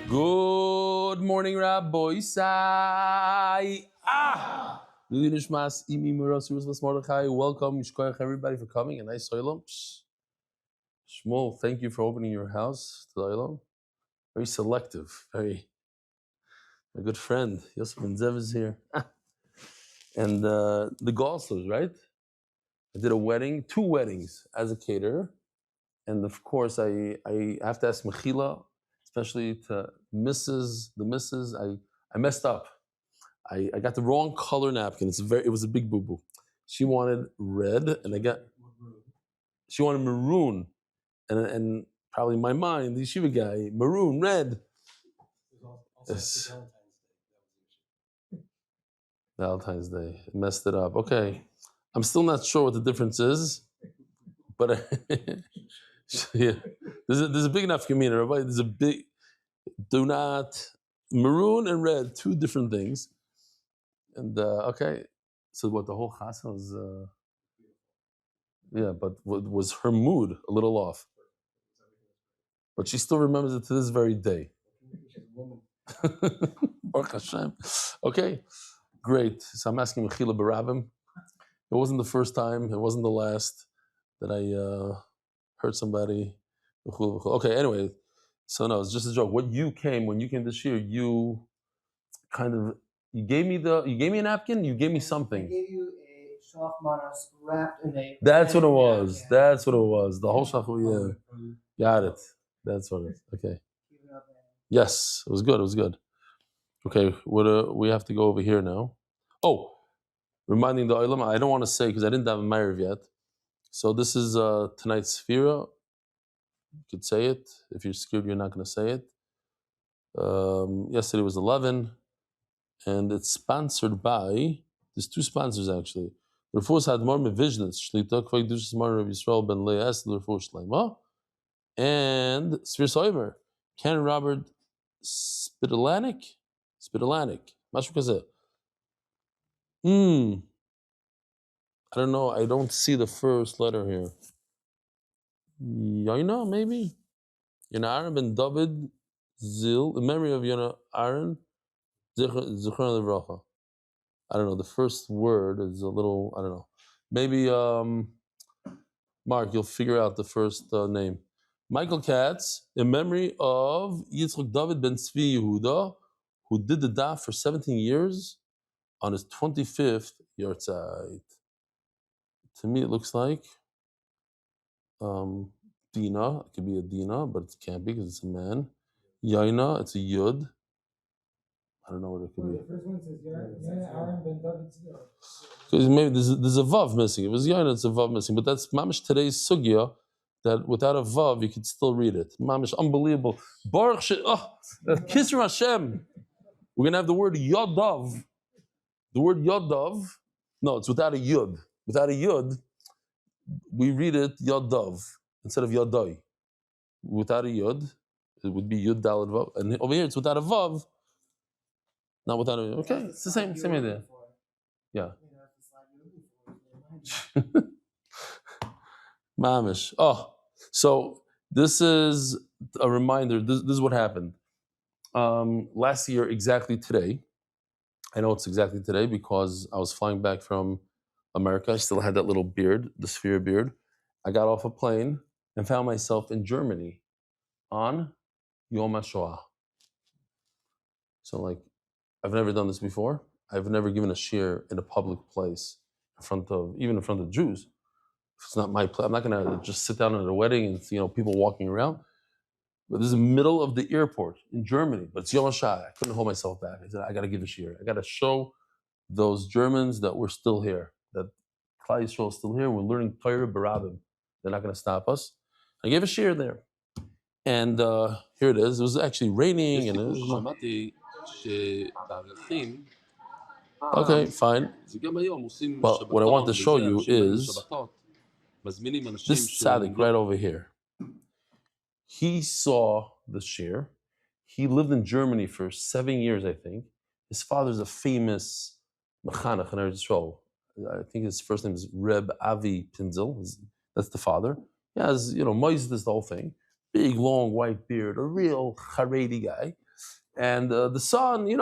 Good morning, Rabbi Sai. Welcome, everybody, for coming. A nice Olam. Shmuel, thank you for opening your house to the Olam. Very selective, very a good friend. Yosef Ben Zev is here. And the Gosslers, right? I did a wedding, 2 weddings as a caterer. And of course, I have to ask Mechila, especially to the missus. I messed up. I got the wrong color napkin. It was a big boo boo. She wanted red, and she wanted maroon, and probably in my mind, the yeshiva guy, maroon, red. Yes. Valentine's Day. I messed it up. Okay, I'm still not sure what the difference is, but yeah, there's a big enough community, right? There's a big. Do not maroon and red, 2 different things. And okay, so what the whole chasna was, yeah, but was her mood a little off? But she still remembers it to this very day. Baruch Hashem. Okay, great. So I'm asking Mechila Barabim. It wasn't the first time, it wasn't the last that I heard somebody. Okay, anyway, so no, it's just a joke. When you came this year, you gave me a napkin, you gave me something. I gave you a shach manas wrapped in a. That's what it was. That's what it was. The whole shach, yeah. Got it. That's what it is. Okay. Yes, it was good. It was good. Okay, we have to go over here now. Oh, reminding the Olam, I don't want to say because I didn't have a Ma'ariv yet. So this is tonight's Sfira. You could say it. If you're scared you're not going to say it. Yesterday was 11, and it's sponsored by, there's 2 sponsors actually. Rufus had more Mevizhnitz, Shlita, Kvay Dushas Mar of Yisrael Ben Leas, Rufus Shleima, and Sfir Soimer, Ken Robert Spitalanik, Mashu Kazeh. I don't know. I don't see the first letter here. Yona, maybe? Yona Aaron ben David Zil, in memory of Yona Aaron, Zichron Levracha. I don't know. The first word is a little, I don't know. Maybe, Mark, you'll figure out the first name. Michael Katz, in memory of Yitzchak David ben Tzvi Yehuda, who did the daf for 17 years on his 25th yahrzeit. To me, it looks like Dina. It could be a Dina, but it can't be because it's a man. Yaina, it's a Yud. I don't know what it could be. The first one says Yaina Aaron ben David Tzvi. Because maybe there's a Vav missing. If it was Yaina, it's a Vav missing. But that's Mamish today's Sugya, that without a Vav, you could still read it. Mamish, unbelievable. Baruch Kisra Hashem. We're going to have the word Yodav. The word Yodav, no, it's without a Yud. Without a Yud, we read it Yodav instead of Yodai. Without a Yud, it would be Yud Dalad Vav. And over here, it's without a Vav, not without a. Okay, it's the same idea. Yeah. Mamish. Oh, so this is a reminder. This is what happened. Last year, exactly today, I know it's exactly today because I was flying back from America. I still had that little beard, the sphere beard. I got off a plane and found myself in Germany on Yom HaShoah. So, like, I've never done this before. I've never given a shir in a public place even in front of Jews. It's not my place. I'm not gonna just sit down at a wedding and people walking around. But this is the middle of the airport in Germany. But it's Yom HaShoah. I couldn't hold myself back. I said, I got to give a shir. I got to show those Germans that we're still here, that Klal Yisrael is still here. We're learning Torah Barabim. They're not going to stop us. I gave a shir there. And here it is. It was actually raining. Okay, fine. Well, what I want to show you is this tzaddik right over here. He saw the shir. He lived in Germany for 7 years, I think. His father's a famous mechanech in Eretz Yisrael. I think his first name is Reb Avi Pinzel. That's the father. He has, Moises, the whole thing. Big, long, white beard, a real Haredi guy. And the son, a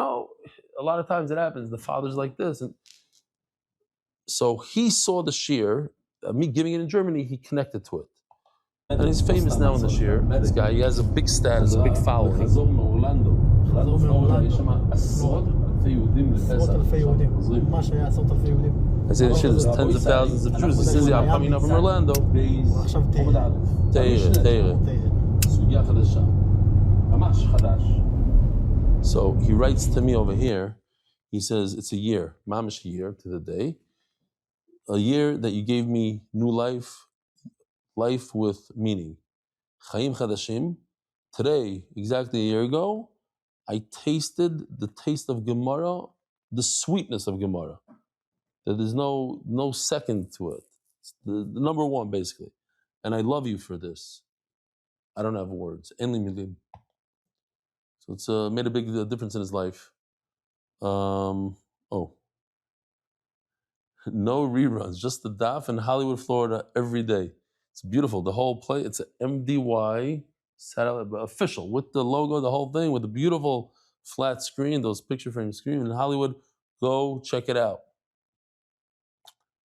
lot of times it happens. The father's like this, and so he saw the shir. Me giving it in Germany, he connected to it, and he's famous now in the shir. This guy, he has a big status, a big following. I say the shit, there's tens of thousands of Jews. This is I'm coming up from Orlando. So he writes to me over here. He says it's a year, mamish year to the day, a year that you gave me new life, life with meaning. Chaim chadashim. Today, exactly a year ago, I tasted the taste of Gemara, the sweetness of Gemara. That there's no second to it. It's the number one, basically. And I love you for this. I don't have words. Enli milim. So it's made a big difference in his life. No reruns, just the Daf in Hollywood, Florida, every day. It's beautiful. The whole play, it's an MDY satellite official with the logo, the whole thing, with the beautiful flat screen, those picture frame screen in Hollywood. Go check it out.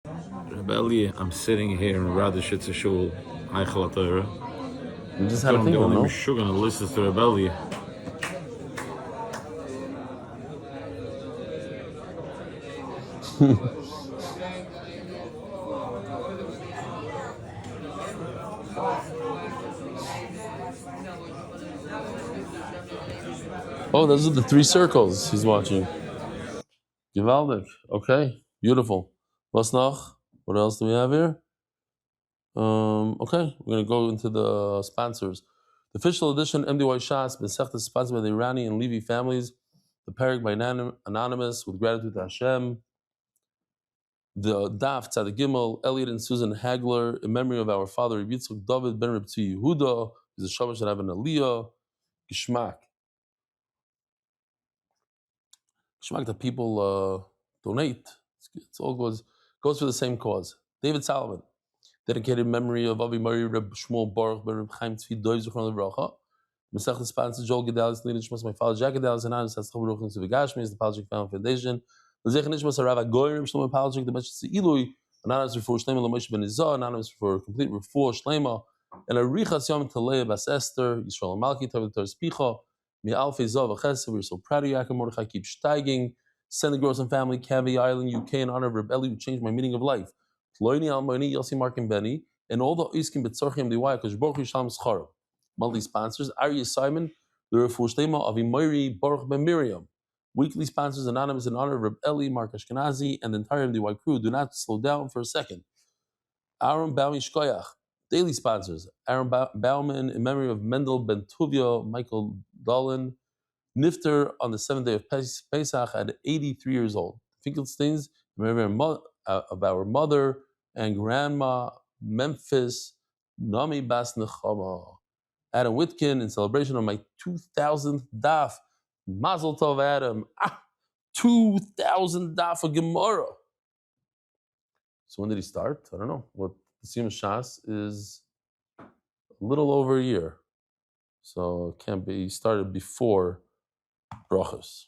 Rebelli, I'm sitting here in Radishitz Shul, Eichel Torah. We just had a thing, no? I'm sure gonna listen to Rebelli. Oh, those are the three circles he's watching. Gewaldig. Okay, beautiful. Was noch? What else do we have here? Okay, we're going to go into the sponsors. The official edition, MDY Shas, Besechta, is sponsored by the Irani and Levi families. The Perek by Anonymous, with gratitude to Hashem. The Daf, Tzadik Gimel, Elliot and Susan Hagler, in memory of our father, Reb Yitzchak David ben Reb Tzvi Yehuda, is a Shabbat should have an Aliyah. Gishmak. Gishmak that people donate. It all goes for the same cause. David Solomon. Dedicated memory of Avi Mari Reb Shmuel Baruch Ben Reb Chaim Tzvi Doiv Zuchron Levracha. Mesech sponsor Joel Gedalis, Lina Nishmas, my father Jack Gedalis, and Anas Hatzchah Baruch Hu Tzvi is the Palchik Family Foundation. Lezech Nishmas Rav Agoy Reb Shlomo Palchik, the Meshach Ilui, Anonymous for Shlema Lamosh Ben Izah, Anonymous for complete refuah Shlema, and a Richas Yom Talei Bas Esther, Yisrael Malki Tav Tor Spicha, Mi Alfei Zav Chesed. We're so proud of you, Yaakov Mordechai. Keep steiging. Send the Gross and Family, Cavi Island, UK, in honor of Reb Eli, who changed my meaning of life. Loini Almoni, Yossi Mark and Benny. And all the Iskim Betzorchim Diwai, because Baruch Yishalom Schar. Monthly sponsors, Arya Simon, the Refuah Shlema of Imori Baruch Ben Miriam. Weekly sponsors, Anonymous, in honor of Reb Eli, Mark Ashkenazi, and the entire MDY crew. Do not slow down for a second. Aaron Bauman Shkoyach. Daily sponsors, Aaron Bauman, in memory of Mendel Ben Tuvia, Michael Dolan, Nifter on the 7th day of Pesach at 83 years old. Finkelsteins, in memory of our mother and grandma, Memphis, Nami Bas Nechama. Adam Whitkin, in celebration of my 2000th daf. Mazel Tov, Adam. 2000 daf of Gemara. So when did he start? I don't know. What the Siyum Shas is a little over a year. So it can't be, he started before Brachos.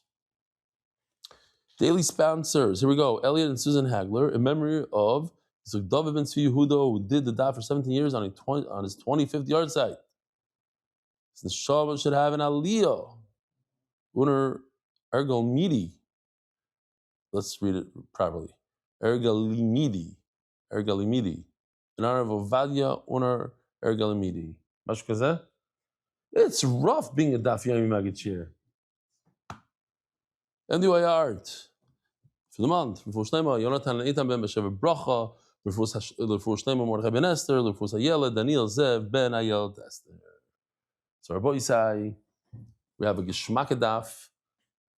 Daily sponsors. Here we go. Elliot and Susan Hagler, in memory of David ben Tzvi Yehuda, who did the daf for 17 years on his 25th yard site. So the Shabbat should have an Aliyah. Uner Ergalimidi. Let's read it properly. Ergalimidi. In honor of Ovadia Uner Ergalimidi. Mashuk kazeh? It's rough being a Daf Yomi Magid MDY Art. For the month, for Shlema, Yonatan and Eitan ben Beshev Bracha, for Shlema Mordechai ben Esther, for Sayela, Daniel Zev ben Ayel Esther. So Rabbi Yisai, we have a Geshmak daf,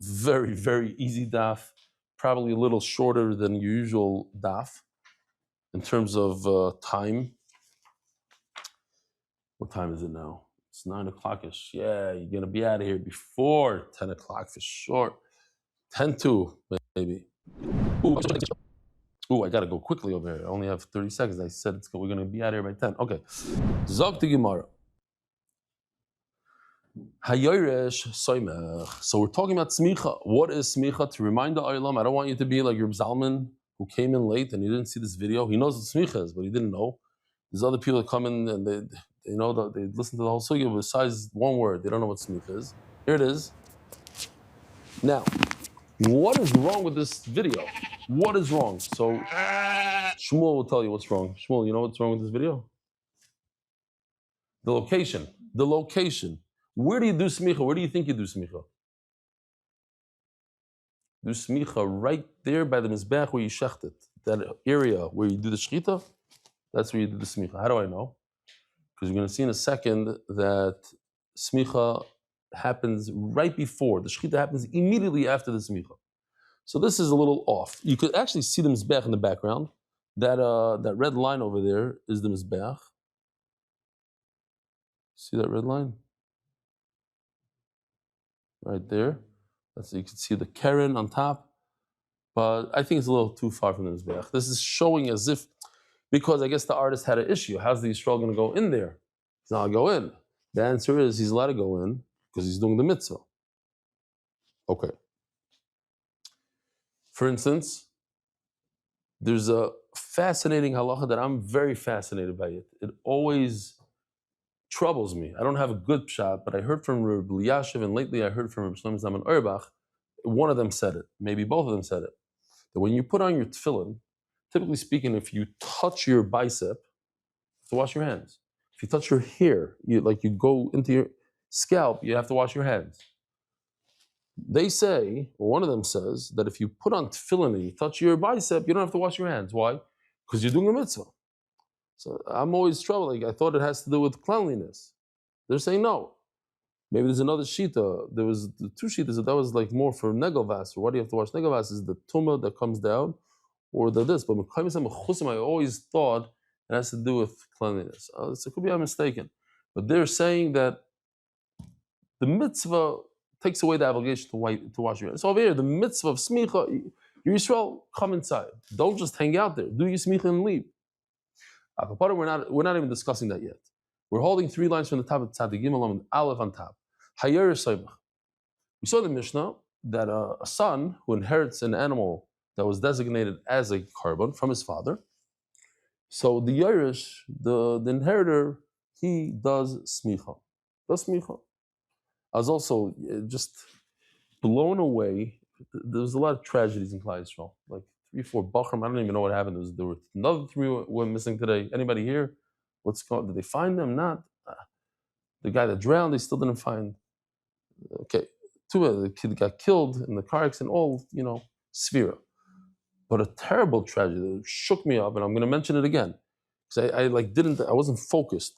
very, very easy daf, probably a little shorter than your usual daf in terms of time. What time is it now? It's 9 o'clock-ish. Yeah, you're going to be out of here before 10 o'clock for sure. 10 to, maybe. Ooh, I got to go quickly over here. I only have 30 seconds. I said we're going to be out of here by 10. Okay. Zog to Gemara. Hayoresh soimech. So we're talking about smicha. What is smicha? To remind the Olam, I don't want you to be like Reb Zalman, who came in late and he didn't see this video. He knows what smicha is, but he didn't know. There's other people that come in and they know that they listen to the whole sugya, besides one word, they don't know what smicha is. Here it is. Now, what is wrong with this video? What is wrong? So Shmuel will tell you what's wrong. Shmuel, you know what's wrong with this video? The location. The location. Where do you do smicha? Where do you think you do smicha? Do smicha right there by the mizbeach where you shecht it. That area where you do the shechita, that's where you do the smicha. How do I know? Because you're going to see in a second that smicha happens right before. The shechita happens immediately after the smicha. So this is a little off. You could actually see the mizbeach in the background. That red line over there is the mizbeach. See that red line? Right there. You can see the Karen on top. But I think it's a little too far from the mizbeach. This is showing as if, because I guess the artist had an issue. How's the Yisrael going to go in there? He's not going to go in. The answer is he's allowed to go in because he's doing the mitzvah. Okay. For instance, there's a fascinating halacha that I'm very fascinated by it. It always troubles me. I don't have a good shot, but I heard from Reb Yashiv, and lately I heard from Reb Shlomo Zalman Auerbach. One of them said it. Maybe both of them said it. That when you put on your tefillin, typically speaking, if you touch your bicep, you have to wash your hands. If you touch your hair, you go into your scalp, you have to wash your hands. They say, or one of them says, that if you put on tefillin and you touch your bicep, you don't have to wash your hands. Why? Because you're doing a mitzvah. So I'm always troubled. I thought it has to do with cleanliness. They're saying no. Maybe there's another shita. There was the two shitas that was like more for negelvas. Why do you have to wash negelvas? Is the tumah that comes down, or this? But I always thought it has to do with cleanliness. So it could be I'm mistaken, but they're saying that the mitzvah takes away the obligation to wash your hands. So over here, the mitzvah of smicha, you Yisrael, come inside. Don't just hang out there. Do your smicha and leave. We're not even discussing that yet. We're holding 3 lines from the top of Tzadik Gimel and Aleph on top. Hayer Soimach. We saw in the Mishnah that a son who inherits an animal that was designated as a carbon from his father. So the Yerush, the inheritor, he does smicha. I was also just blown away. There was a lot of tragedies in Klal Yisrael. Like 3, 4 Bachram. I don't even know what happened. There were another 3 went missing today. Anybody here? What's going on? Did they find them? Not. The guy that drowned, they still didn't find. Okay. 2, the kid got killed in the car accident, all, Sphira. But a terrible tragedy that shook me up, and I'm going to mention it again. Because I wasn't focused.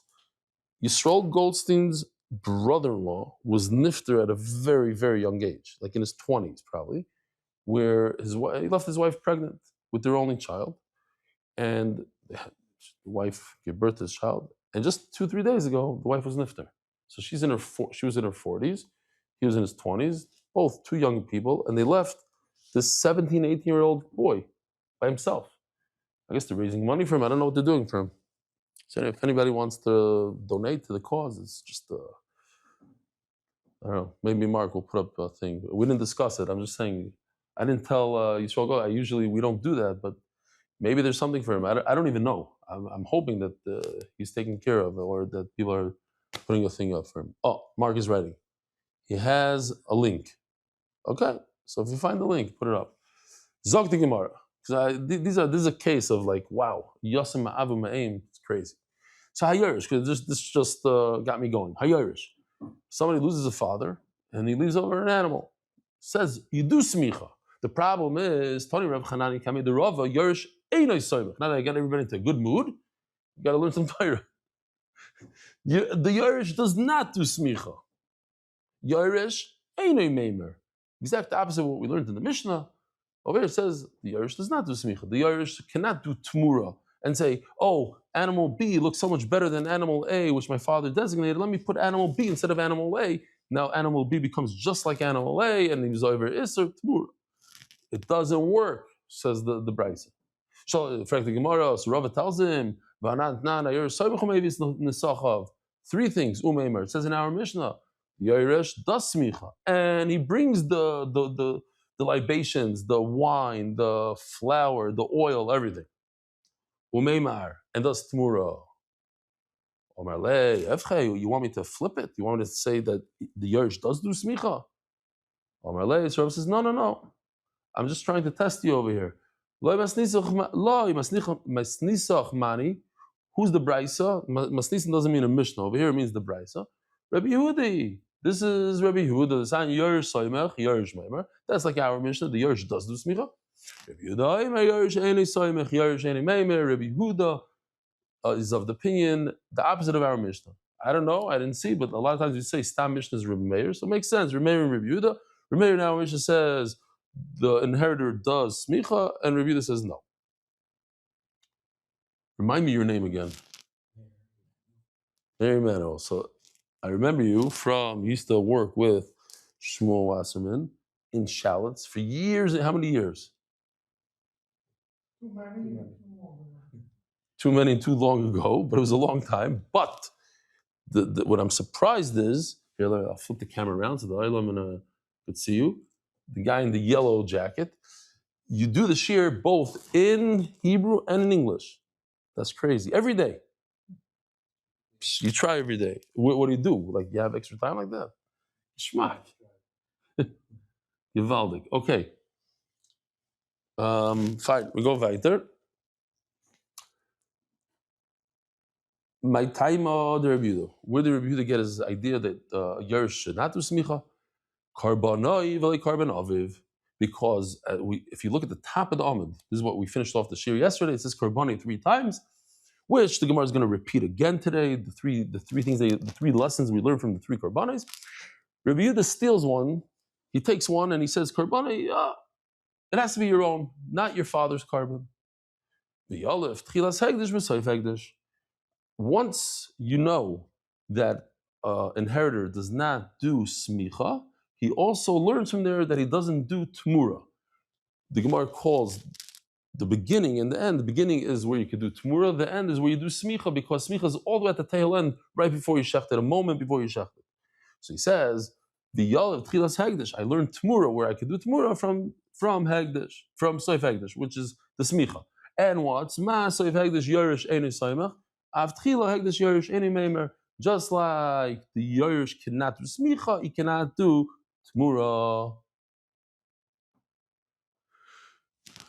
Yisrael Goldstein's brother-in-law was nifter at a very, very young age, like in his 20s probably, where he left his wife pregnant with their only child, and the wife gave birth to his child. And just 2-3 days ago, the wife was nifter. So she was in her 40s, he was in his 20s, both 2 young people, and they left this 17, 18-year-old boy by himself. I guess they're raising money for him. I don't know what they're doing for him. So if anybody wants to donate to the cause, it's just, I don't know, maybe Mark will put up a thing. We didn't discuss it. I'm just saying, I didn't tell Yisrael Go. We don't do that, but maybe there's something for him. I don't even know. I'm hoping that he's taken care of, or that people are putting a thing up for him. Oh, Mark is writing. He has a link. Okay, so if you find the link, put it up. Zog the Gemara. This is a case of like, wow, Yosem Ma'avu Ma'im, it's crazy. So Hayarish, because this just got me going. Hayarish. Somebody loses a father and he leaves over an animal. Says, you do smicha. The problem is, Tony Rav Chanani Kami the Rava, Yarish Einoi Soimach. Now that I got everybody into a good mood, you got to learn some Torah. The Yarish does not do smicha. Yarish Einoi Meimer. Exact opposite of what we learned in the Mishnah. Over here it says the Yarish does not do smicha. The Yarish cannot do tmura and say, oh, animal B looks so much better than animal A, which my father designated. Let me put animal B instead of animal A. Now animal B becomes just like animal A, and he's over Isser tmura. It doesn't work, says the Braisa. So, the Gemara, so Rava tells him, 3 things, Umeimer. It says in our Mishnah, Yoresh does smicha, and he brings the libations, the wine, the flour, the oil, everything. Umeimar, and does tmura. Omar le, Efche, you want me to flip it? You want me to say that the Yerush does do smicha? Omar le, Yisrael says, no. I'm just trying to test you over here. Lo masnisach mani. Who's the brisa? Masnisan doesn't mean a mishnah. Over here it means the brisa. Rabbi Yehudi. This is Rabbi Yehuda. The sign Yerush soymech, Yerush meimer. That's like our mishnah. The Yerush does do smicha. Rabbi Yehuda, Yerush eni soymech, Yerush eni meimer. Rabbi Yehuda is of the opinion the opposite of our mishnah. I don't know. I didn't see, but a lot of times you say stam mishnah is Rabbi Meir, so it makes sense. Rabbi Meir and Rabbi Yehuda. Rabbi Meir now mishnah says the inheritor does smicha, and Rabbi Yehuda says no. Remind me your name again. Mary Menachos. So I remember you used to work with Shmuel Wasserman in Shallots for years. How many years? Too many and too long ago, but it was a long time. But what I'm surprised is, here, I'll flip the camera around so the Eilam could see you. The guy in the yellow jacket. You do the shir both in Hebrew and in English. That's crazy. Every day. You try every day. What do you do? Like, you have extra time like that? Shmak. Gewaldig. Okay. Fine. We go weiter. My time the Rebbe Yehuda. Where did Rebbe Yehuda get his idea that Yerush should not do smicha? Karbanoi v'le karban aviv. Because if you look at the top of the Amud, this is what we finished off the shir yesterday. It says karbani 3 times, which the Gemara is going to repeat again today. The three lessons we learned from the 3 karbanis. Rebbe Yehuda steals one. He takes one and he says, karbani, it has to be your own, not your father's karban. V'yalef tchilas hegdish v'soif hegdish. Once you know that inheritor does not do smicha, he also learns from there that he doesn't do tmura. The Gemara calls the beginning and the end. The beginning is where you could do tmura. The end is where you do smicha, because smicha is all the way at the tail end, right before you shecht it, a moment before you shecht it. So he says, the yal of tchilas hegdish. I learned tmura where I could do tmura from hegdish, from soif hegdish, which is the smicha. And what's ma soif hegdish yorish enu soimach. Just like the Yerush cannot do smicha, he cannot do tmura.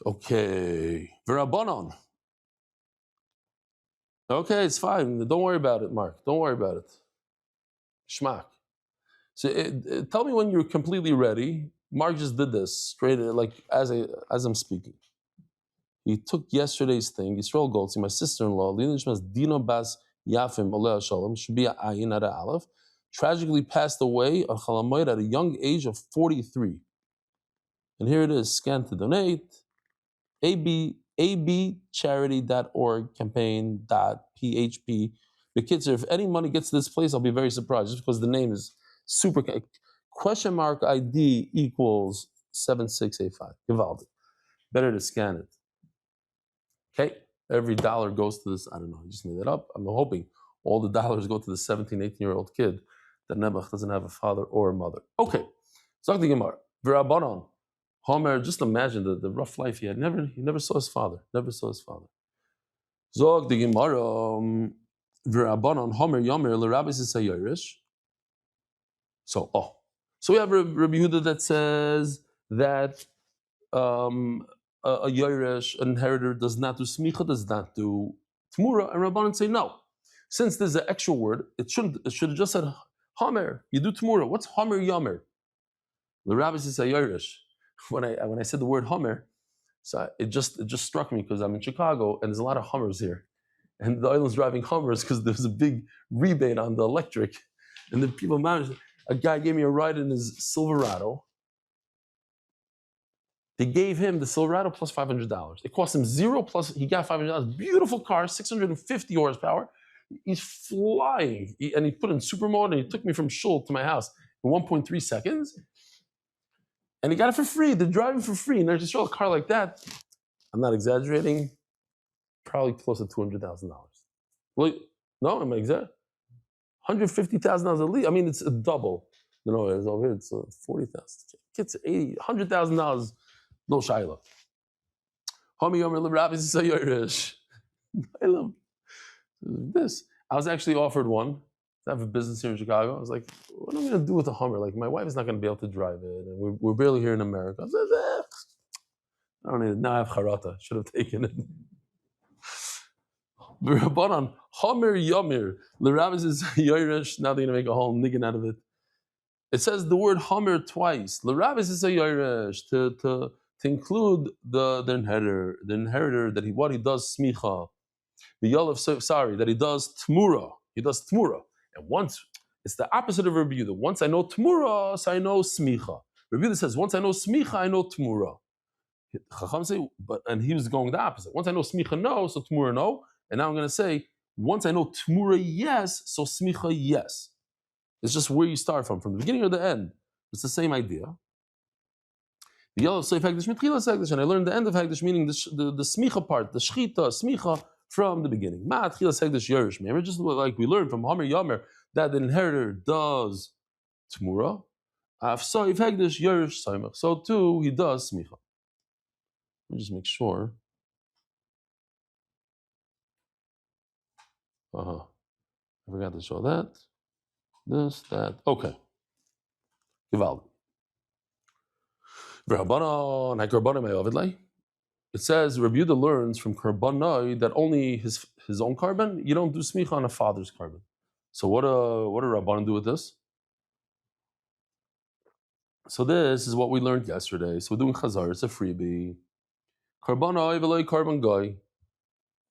Okay, v'rabbanon. Okay, it's fine. Don't worry about it, Mark. Don't worry about it. Shmak. So tell me when you're completely ready. Mark just did this straight, like as I'm speaking. He took yesterday's thing. Yisrael Goldstein, my sister-in-law, Dino Bas Yafim Aleh Shalom, should be Ayin at Aleph, tragically passed away on Chalamoid at a young age of 43. And here it is, scan to donate, abcharity.org campaign.php. The kids, if any money gets to this place, I'll be very surprised, just because the name is super. Question mark ID equals 7685. Givaldi. Better to scan it. Okay, every dollar goes to this, I don't know, I just made it up. I'm hoping all the dollars go to the 17, 18-year-old kid that Nebuch doesn't have a father or a mother. Okay, Zog the Gemara. V'rabbanon. Homer, just imagine the rough life he had. He never saw his father. Zog the Gemara. V'rabbanon. Homer yomer l'rabbis is hayirish. So we have Rabbi Yehuda that says that a Yerush, an inheritor, does not do smicha, does not do tmura, and Rabbanan say no. Since there's an extra word, it should have just said Homer. You do tmura. What's Homer yomer? The rabbi says a Yerush. When I said the word Homer, so it just struck me because I'm in Chicago and there's a lot of Hummers here, and the island's driving Hummers because there's a big rebate on the electric, and then people managed. A guy gave me a ride in his Silverado. They gave him the Silverado plus $500. It cost him zero plus, he got $500. Beautiful car, 650 horsepower. He's flying. And he put in super mode and he took me from Shul to my house in 1.3 seconds. And he got it for free. They're driving for free. And there's just a car like that. I'm not exaggerating. Probably close to $200,000. Well, no, am I exaggerating? $150,000 a lease. I mean, it's a double. No, it's over here. It's 40,000. It's $100,000. No shaila. Homi yomer l'Rabbi Zayirish. I love this. I was actually offered one. I have a business here in Chicago. I was like, what am I going to do with a Hummer? Like, my wife is not going to be able to drive it, and we're barely here in America. I said, I don't need it. Now I have charata. Should have taken it. Rabbanan, Homer Yomir. L'Rabbi says Yoirish. Now they're going to make a whole niggin out of it. It says the word Homer twice. L'Rabbi says Yoirish to include the inheritor that he does smicha. The Yolav, sorry, that he does tmura. He does tmura. And once, it's the opposite of Rabbi Yehuda. Once I know tmura, so I know smicha. Rabbi Yehuda says, once I know smicha, I know tmura. Chacham say, and he was going the opposite. Once I know smicha, no, so tmura, no. And now I'm going to say, once I know tmura, yes, so smicha, yes. It's just where you start from the beginning or the end. It's the same idea. The Yolav Seif Hagdish Mitchila Hagdish, and I learned the end of Hagdish, meaning the smicha part, the shchita, smicha, from the beginning. Remember, just like we learned from Homer Yomer that the inheritor does Tmura. So too, he does Smicha. Let me just make sure. I forgot to show that. This, that. Okay. Gewaldig. It says Rabbi Yehuda learns from Karbanai that only his own carbon, you don't do smicha on a father's carbon. So what do Rabbanan do with this? So this is what we learned yesterday. So we're doing Chazar, it's a freebie. Karbanai v'loi karban guy.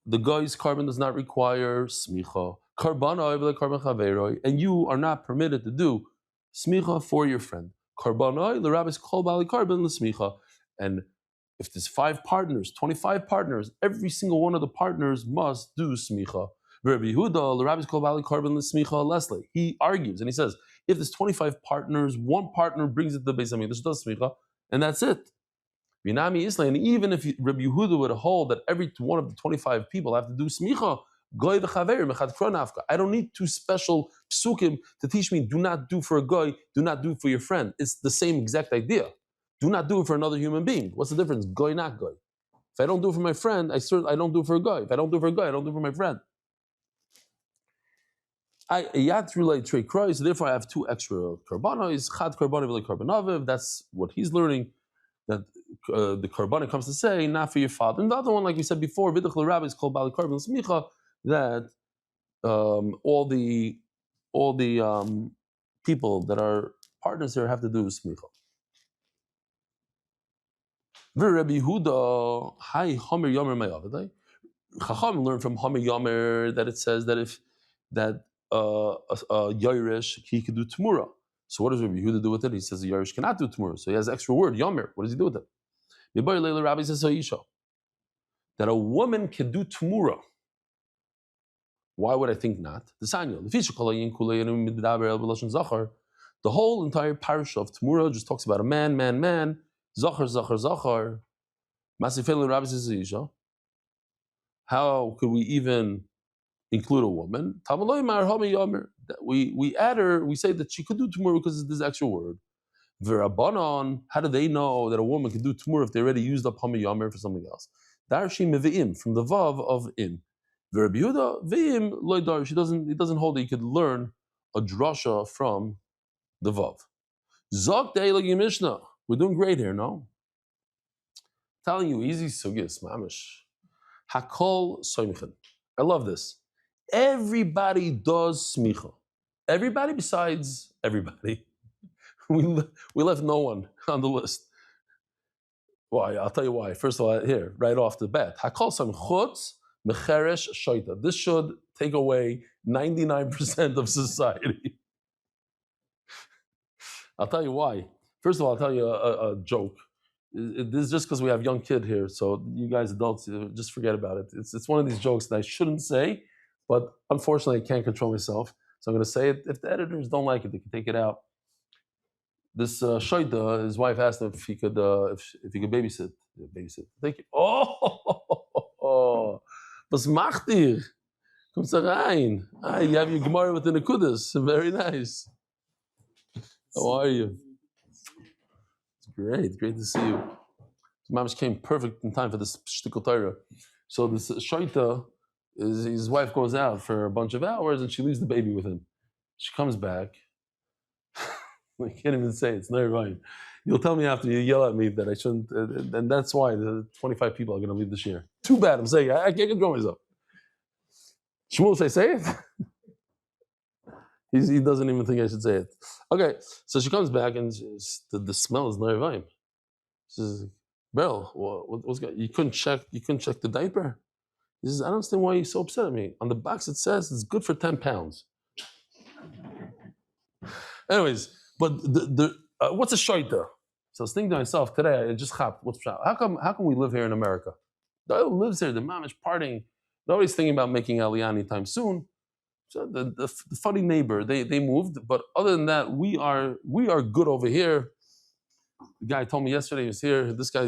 The guy's carbon does not require smicha. Karbanai v'loi karban chaveroi. And you are not permitted to do smicha for your friend. Karbanai l'rabbis kol bali carbon l'smicha. And if there's 5 partners, 25 partners, every single one of the partners must do smicha. Rabbi Yehuda, the rabbis call Bali Carbon smicha Leslie. He argues and he says, if there's 25 partners, one partner brings it to the Beis Hamikdash, does smicha, and that's it. Binami Isla, and even if Rabbi Yehuda would hold that every one of the 25 people have to do smicha, goy v'chaver mechad kronafka. I don't need 2 special psukim to teach me. Do not do for a guy, do not do for your friend. It's the same exact idea. Do not do it for another human being. What's the difference? Goy, not goy. If I don't do it for my friend, I don't do it for a guy. If I don't do it for a guy, I don't do it for my friend. So therefore I have 2 extra karbanos. Chad karbanav v'le karbanaviv. That's what he's learning. That the karbana comes to say, not for your father. And the other one, like we said before, vidach l'rabbi is called bali karban smicha. That all the people that are partners here have to do smicha. Rabbi Yehuda, hi Homer Yomer Mayavidai. Chacham learned from Homer Yomer that it says that if Yairish he could do Tmura. So what does Rabbi Yehuda do with it? He says the Yairish cannot do Tmura. So he has extra word Yomer. What does he do with it? Rabbi says that a woman can do Tmura. Why would I think not? The whole entire parasha of Tmura just talks about a man. Zachar. Masifel Rabbi says Isha. How could we even include a woman? We add her, we say that she could do Tmura because of this extra word. V'Rabbanon, how do they know that a woman can do Tmura if they already used up Hama Yomer for something else? Darshi meve'im, from the Vav of im. V'Rabbi Yehuda, ve'im loy dar, he doesn't hold that you could learn a drasha from the Vav. Zok de'elagi Mishnah. We're doing great here, no? Telling you, easy sugis, mamish. Hakol soimchen. I love this. Everybody does smicha. Everybody besides everybody. We left no one on the list. Why? I'll tell you why. First of all, here, right off the bat. Hakol soim chutz mecheresh shoita. This should take away 99% of society. I'll tell you why. First of all, I'll tell you a joke. This is just because we have a young kid here, so you guys adults, just forget about it. It's one of these jokes that I shouldn't say, but unfortunately I can't control myself. So I'm going to say it. If the editors don't like it, they can take it out. This Shoida, his wife asked him if he could babysit. Thank you. Oh, was macht ihr? Kommt da rein. You have your Gemara within the Kudus. Very nice. How are you? It's great to see you. Mamish came perfect in time for this shtickle Torah. So this shaita, his wife goes out for a bunch of hours and she leaves the baby with him. She comes back. I can't even say it. It's not right. You'll tell me after you yell at me that I shouldn't, and that's why the 25 people are going to leave this year. Too bad. I'm saying I can't control myself. Shmuel say it. He doesn't even think I should say it. Okay, so she comes back and the smell is nervine. She says, "Beryl, what's going? You couldn't check the diaper." He says, "I don't understand why you're so upset at me. On the box it says it's good for 10 pounds." Anyways, but what's a shaita? So I was thinking to myself today. I just hopped. How come we live here in America? The guy who lives here, the mom is partying. Nobody's thinking about making Aliyah anytime soon. So the funny neighbor, they moved, but other than that, we are good over here. The guy told me yesterday he was here. This guy,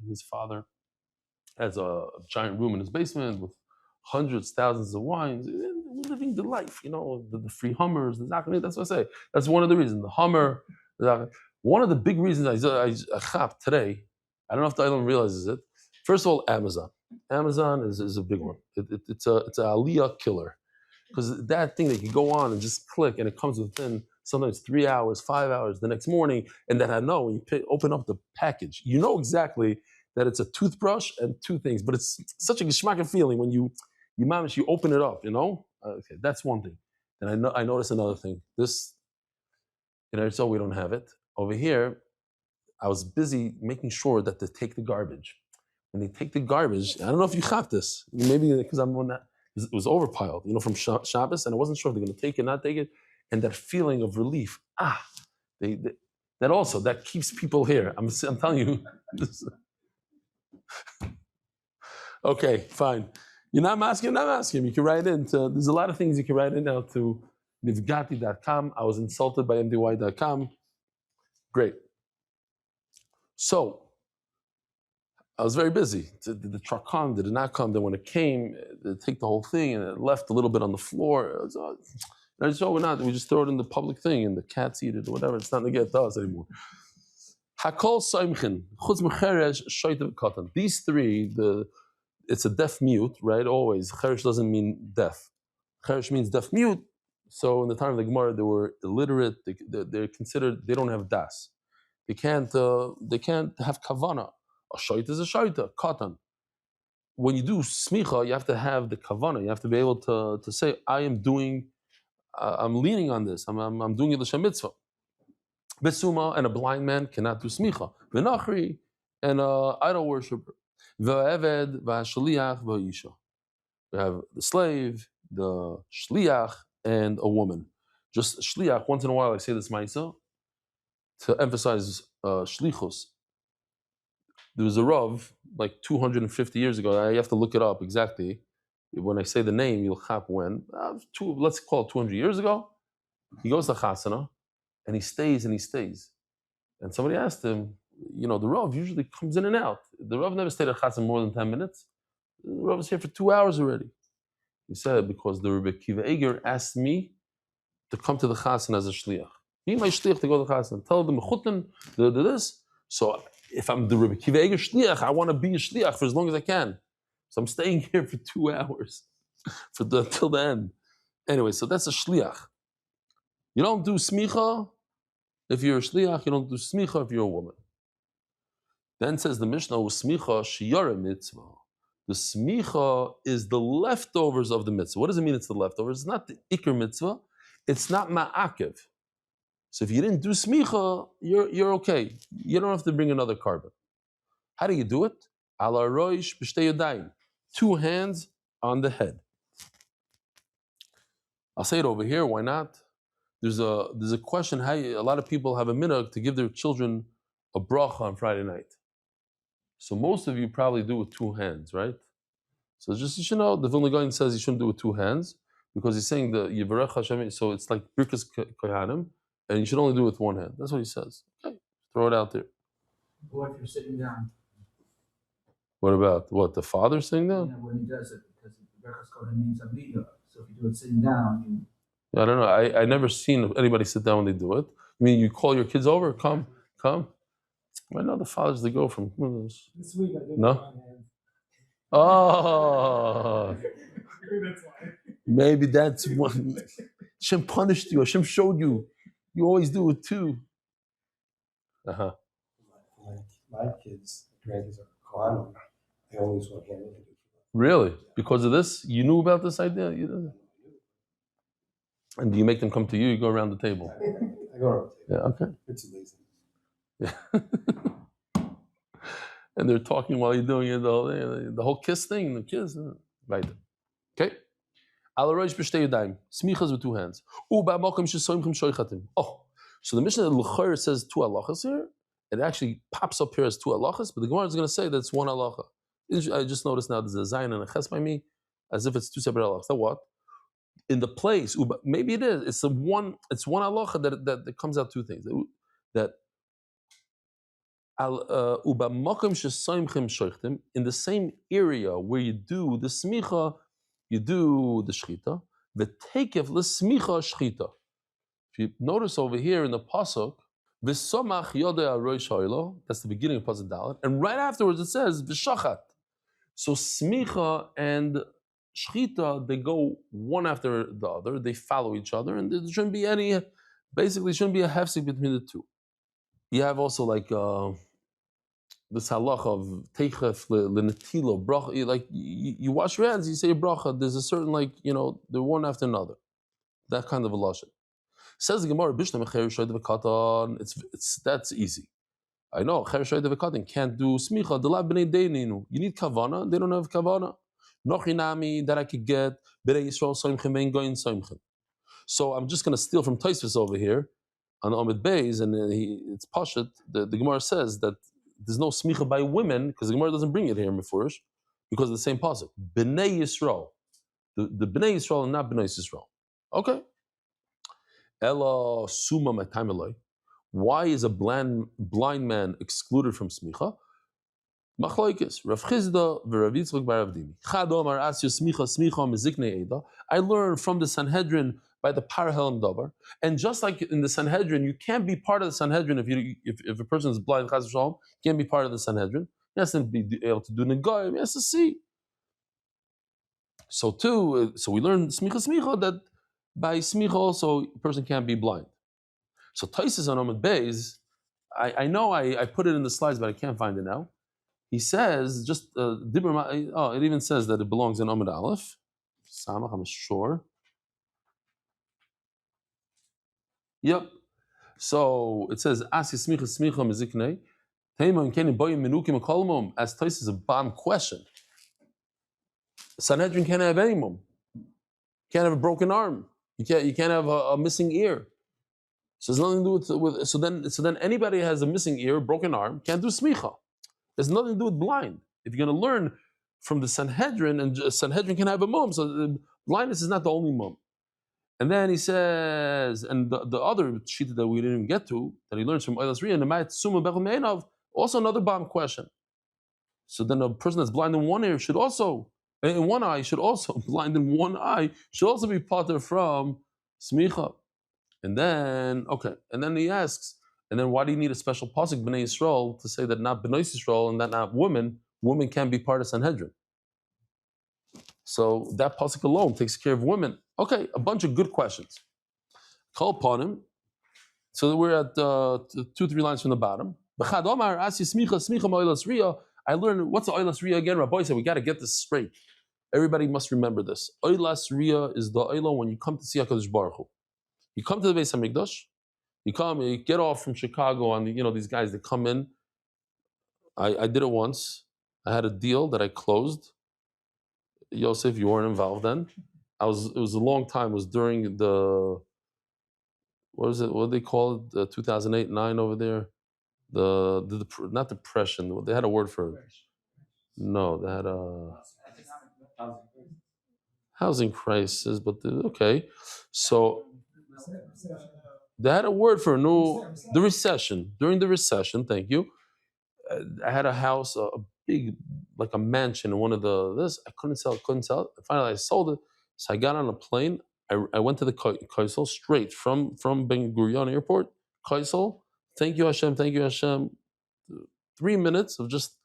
his father has a giant room in his basement with hundreds, thousands of wines. We're living the life, the free Hummers, the Zachary. That's what I say. That's one of the reasons. The Hummer. One of the big reasons I chap today. I don't know if Dylan realizes it. First of all, Amazon. Amazon is a big one. It's a Aliyah killer. Because that thing that you go on and just click and it comes within sometimes 3 hours, 5 hours the next morning, and that I know when you open up the package, you know exactly that it's a toothbrush and two things, but it's such a geschmack feeling when you open it up, Okay, that's one thing. And I noticed another thing. This, so we don't have it. Over here, I was busy making sure that they take the garbage. When they take the garbage, I don't know if you have this, maybe because I'm on that. It was overpiled, from Shabbos, and I wasn't sure if they're going to take it, not take it, and that feeling of relief. That keeps people here. I'm telling you. Okay, fine. You're not asking. You can write in. There's a lot of things you can write in now to nivgati.com. I was insulted by mdy.com. Great. So I was very busy. Did the truck come? Did it not come? Then when it came, they take the whole thing and it left a little bit on the floor. I just, we just throw it in the public thing and the cats eat it or whatever. It's not going to get to us anymore. Hakol soimchin, chutz mecheresh, shoytev katan. These three, it's a deaf mute, right? Always. Cheresh doesn't mean deaf. Cheresh means deaf mute. So in the time of the Gemara, they were illiterate. They're considered, they don't have das. They can't have kavana. A shaita is a shaita, katan. When you do smicha, you have to have the kavana. You have to be able to say, I'm leaning on this. I'm doing it l'shem mitzvah. Besuma, and a blind man cannot do smicha. V'nachri, and an idol worshiper. V'eved, v'ashliach, v'isha. We have the slave, the shliach, and a woman. Just shliach, once in a while I say this ma'isa, to emphasize shlichus. There was a Rav, like 250 years ago, I have to look it up exactly. When I say the name, you'll chap when. Let's call it 200 years ago. He goes to Chasana, and he stays. And somebody asked him, the Rav usually comes in and out. The Rav never stayed at Chasana more than 10 minutes. The Rav was here for 2 hours already. He said, because the Rebbe Kiva Eger asked me to come to the Chasana as a shliach. Be my shliach to go to the Chasana. Tell them, this. So if I'm the Rebbe Kiva Eger shliach, I want to be a shliach for as long as I can. So I'm staying here for 2 hours till the end. Anyway, so that's a shliach. You don't do smicha if you're a shliach. You don't do smicha if you're a woman. Then says the Mishnah, smicha shiyara mitzvah. The smicha is the leftovers of the mitzvah. What does it mean it's the leftovers? It's not the ikr mitzvah. It's not ma'akev. So if you didn't do smicha, you're okay. You don't have to bring another carbon. How do you do it? Ala roish b'shtei yadayim. 2 hands on the head. I'll say it over here. Why not? There's a question. A lot of people have a minhag to give their children a bracha on Friday night. So most of you probably do it with 2 hands, right? So just you should know, the Vilna Gaon says you shouldn't do it with 2 hands because he's saying the Yivarech Hashem. So it's like Birkas Kohanim, and you should only do it with 1 hand. That's what he says. Okay, throw it out there. What if you're sitting down? What about the father sitting down? Yeah, when he does it, because the Birkas Kohanim means Abliya. So if you do it sitting down, I don't know. I never seen anybody sit down when they do it. I mean, you call your kids over, come. I know the fathers they go from. This week I did No? it on hand. Oh, That's why. maybe that's one. Hashem punished you. Hashem showed you. You always do it too. Uh-huh. My kids, grandkids are Kohanim. I always want to hand it. Really? Because of this? You knew about this idea? And do you make them come to you? You go around the table. I go around. Yeah, okay. They're too lazy. Yeah. And they're talking while you're doing it, the whole kiss thing, the kiss. Right. Okay. Smichas with two hands. Oh, so the Mishnah L'chor says two halachas here. It actually pops up here as two halachas, but the Gemara is going to say that it's one halacha. I just noticed now there's a zayin and a ches by me, as if it's two separate halachas. So what? In the place, maybe it is. It's one halacha that comes out two things. That in the same area where you do the smicha, you do the shchita. V'tekev l'smicha shchita. If you notice over here in the pasuk, v'somach yodei arosh ha'ilo, that's the beginning of pasuk Dalet, and right afterwards it says v'shachat. So smicha and shchita, they go one after the other, they follow each other, and there shouldn't be any a hefsek between the two. You have also like this halacha of teichef lenetilo bracha. Like you wash your hands, you say bracha. There's a certain they're one after another. That kind of a lashon. Says the Gemara, Bishlam Cher Shoyde v'Katan. It's that's easy. I know Cher Shoyde v'Katan can't do smicha. The lab b'nei deininu. You need kavana. They don't have kavana. Nochinami that I could get b'nei Yisrael soimchem vein goyin soimchem. So I'm just going to steal from Tosfos over here on Amid Beis, and it's Pashat. The Gemara says that there's no smicha by women because the Gemara doesn't bring it here in Mefurish because of the same pasuk. Bnei Yisrael, the Bnei Yisrael and not Bnei Yisrael. Okay. Ella suma matameloi. Why is a blind man excluded from smicha? Machlokes Rav Chizda v'Rav Yitzchak bar Avdimi. Chad Omar asyu smicha meziknei eda. I learned from the Sanhedrin by the Parahelim Davar. And just like in the Sanhedrin, you can't be part of the Sanhedrin if a person is blind, Chas v'Shalom, can't be part of the Sanhedrin. He has to be able to do Negayim, he has to see. So we learn smicha that by smicha also a person can't be blind. So Tosfos on Amud Beis, I know I put it in the slides, but I can't find it now. He says, it even says that it belongs in Amud Aleph. Samach, I'm sure. Yep. So it says, Asi smicha meziknei. As Tosfos is a bomb question. Sanhedrin can't have any mum. Can't have a broken arm. You can't have a missing ear. So there's nothing to do with so then anybody has a missing ear, broken arm, can't do smicha. There's nothing to do with blind. If you're going to learn from the Sanhedrin, and Sanhedrin can have a mum, so blindness is not the only mum. And then he says, and the other shita that we didn't even get to, that he learns from Eilas Riyah, and Suma Bechel Meinov, also another bomb question. So then a person that's blind in one eye should also blind in one eye, should also be potter from smicha. And then he asks, and then why do you need a special pasuk Bnei Yisrael to say that not Bnei Yisrael and that not women can't be part of Sanhedrin? So that pasuk alone takes care of women. Okay, a bunch of good questions. Call upon him. So we're at 2-3 lines from the bottom. I learned what's the Eilas Riyah again. Rabbi said we got to get this straight. Everybody must remember this. Eilas Riyah is the Eilah when you come to see HaKadosh Baruch Hu. You come to the Beis HaMikdash. You get off from Chicago on these guys that come in. I did it once. I had a deal that I closed. Yosef, you weren't involved then. It was a long time. It was during the what do they call it? The 2008-9 over there. The not depression. They had a word for it. No, they had a housing crisis. But okay, so they had a word for the recession. During the recession, thank you. I had a house, a big, like a mansion in one of this. I couldn't sell it. Finally, I sold it. So I got on a plane. I went to the Kaisel straight from Ben Gurion Airport, Kaisel, thank you Hashem. 3 minutes of just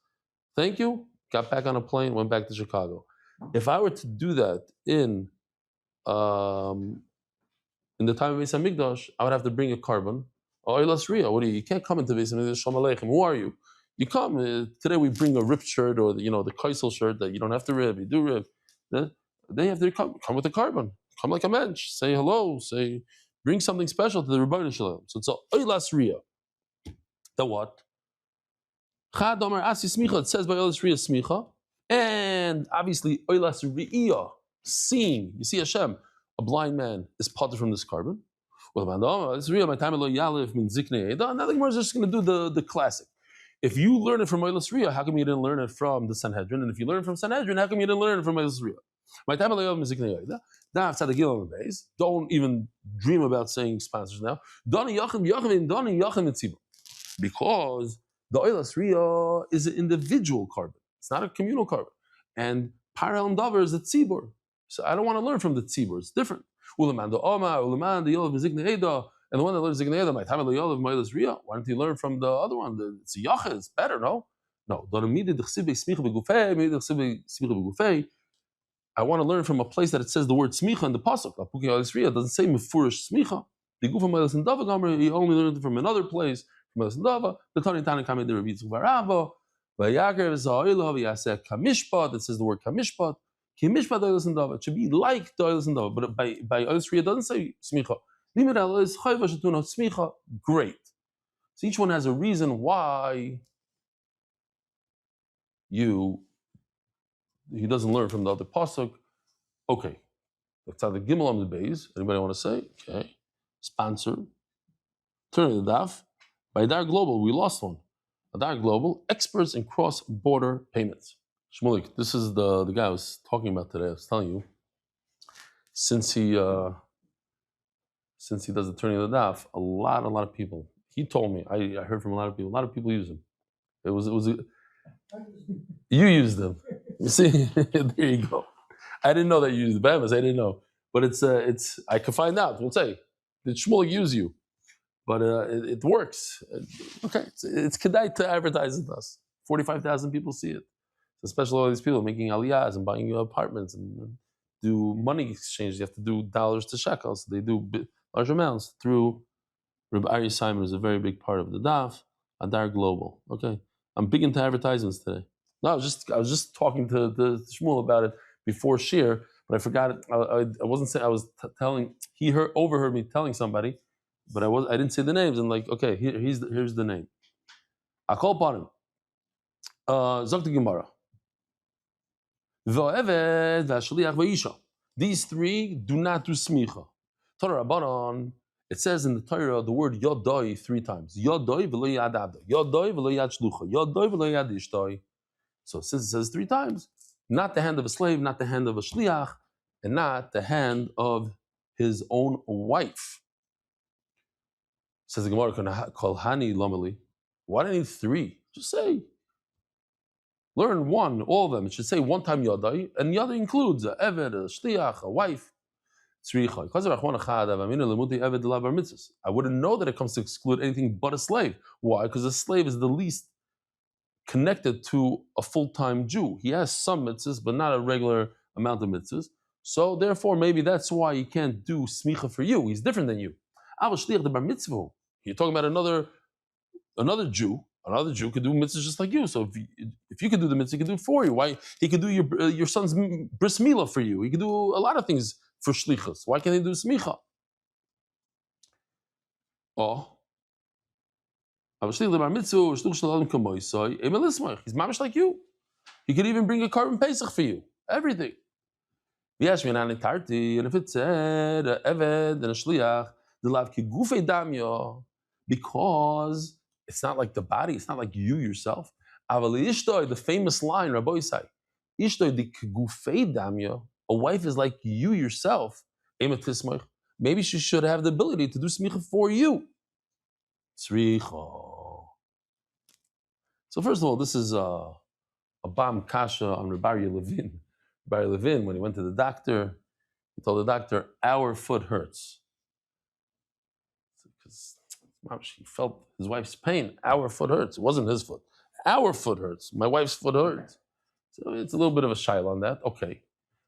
thank you, got back on a plane, went back to Chicago. If I were to do that in the time of Beis Hamikdash, I would have to bring a carbon. Oh, what are you? You can't come into Beis Hamikdash. Shalom Aleichem. Who are you? You come today. We bring a ripped shirt or the Kaisel shirt that you don't have to rib. You do rib. They have to come with a carbon. Come like a mensch. Say hello. Bring something special to the Rebbeinu Shalom. So it's a Oilas Riyah. The what? Chad Omer Asi Smicha. It says by Oilas Riyah Smicha, and obviously Oilas Riyah, seeing. You see Hashem. A blind man is parted from this carbon. Well, it's real. My time lo yalif min ziknei. Another Gemara is just going to do the classic. If you learn it from Oilas Riyah, how come you didn't learn it from the Sanhedrin? And if you learn it from Sanhedrin, how come you didn't learn it from Oilas Riyah? My time lo yalif min ziknei. Daf tzadikil on the base. Don't even dream about saying sponsors now. Doni yachim etzibur, because the Oilas Riyah is an individual carbon. It's not a communal carbon, and parallel davar is the tzibur. So I don't want to learn from the tzibur. It's different. And the one that learns Ziknei Eda, my time of Oilas Riyah. Why don't you learn from the other one? It's a yachid. It's better, no? No. I want to learn from a place that it says the word smicha in the pasuk. It doesn't say mefurish smicha. The Gufa Oilas Ndava, he only learned it from another place. From Oilas Ndava, the Tani Tani Kamei the Rabbi Yitzchak Barava, Vayager Za'oilav Yaseh Kamishpat. It says the word Kamishpat. It should be like the Oilas Ndava, but by Oilas Riyah it doesn't say smicha. Great. So each one has a reason why he doesn't learn from the other pasuk. Okay, that's how the Gimel on the base. Anybody want to say? Okay, sponsor. Turn to the daf. By Dar Global, we lost one. Dar Global, experts in cross-border payments. Shmulik, this is the guy I was talking about today. I was telling you, since he does the turning of the daf, a lot of people. He told me. I heard from a lot of people. A lot of people use him. It was you used them. You see, there you go. I didn't know that you used the Bahamas. I didn't know, but it's I can find out. We'll say did Shmulik use you, but it works. Okay, it's kedai to advertise it. Us 45,000 people see it. Especially all these people making aliyahs and buying apartments and do money exchange. You have to do dollars to shekels. They do large amounts through Reb Ari Simon, is a very big part of the daf. Adar Global. Okay, I'm big into advertisements today. No, I was just talking to Shmuel about it before Shir, but I forgot it. I wasn't saying. I was telling. He overheard me telling somebody, but I didn't say the names. And like, okay, here's the name. I call upon him. Zok Gemara. These three do not do smicha. Torah Rabbanon, it says in the Torah the word yodoi 3 times. Yodoi v'lo yad avdo. Yodoi v'lo yad shlucha. Yodoi v'lo yad ishtoi. So since it says 3 times, not the hand of a slave, not the hand of a shliach, and not the hand of his own wife. Says the Gemara, kol hani lomeli. Why do I need 3? Just say. Learn 1, all of them. It should say 1 time yodai, and yodai includes a eved, a shliach, a wife. I wouldn't know that it comes to exclude anything but a slave. Why? Because a slave is the least connected to a full-time Jew. He has some mitzvahs, but not a regular amount of mitzvahs. So therefore, maybe that's why he can't do smicha for you. He's different than you. You're talking about another Jew. Another Jew could do mitzvahs just like you. So if you could do the mitzvah, he could do it for you. Why? He could do your son's bris milah for you. He could do a lot of things for shlichus. Why can't he do smicha? Oh. He's mamish like you. He could even bring a carbon pesach for you. Everything. And if it said eved and a shliach, because it's not like the body, it's not like you yourself. The famous line, Rabbi Isai, a wife is like you yourself. Maybe she should have the ability to do smicha for you. So first of all, this is a bam kasha on Rabbi Levin. Rabbi Levin, when he went to the doctor, he told the doctor, our foot hurts. Because He felt his wife's pain. Our foot hurts. It wasn't his foot. Our foot hurts. My wife's foot hurts. So it's a little bit of a shaila on that. Okay.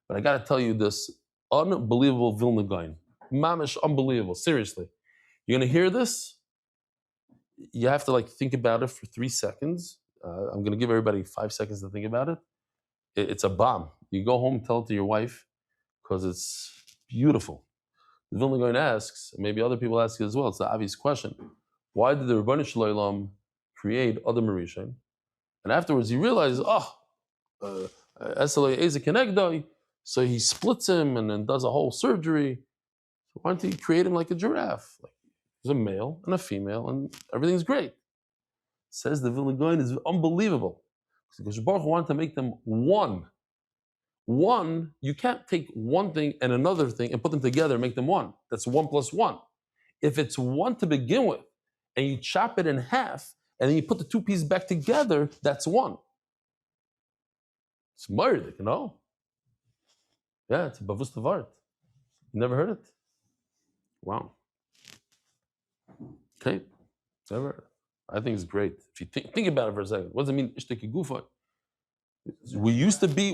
But I got to tell you this unbelievable Vilna Gaon. Mamish, unbelievable. Seriously. You're going to hear this. You have to think about it for 3 seconds. I'm going to give everybody 5 seconds to think about it. It's a bomb. You go home, tell it to your wife, because it's beautiful. The Vilna Gaon asks, and maybe other people ask it as well, it's the obvious question. Why did the Rebbeinu Shalom create Adam Rishon? And afterwards he realizes, so he splits him and then does a whole surgery. So why don't he create him like a giraffe? There's a male and a female, and everything's great. Says the Vilna Gaon is unbelievable. Because Baruch Hu wanted to make them one. One, you can't take one thing and another thing and put them together and make them one. That's 1 + 1. If it's one to begin with, and you chop it in half, and then you put the 2 pieces back together, that's one. It's murder, you know? Yeah, it's a bavus tavart. You never heard it? Wow. Okay, never heard it. I think it's great. If you think about it for a second, what does it mean? Ishteki gufa. We used to be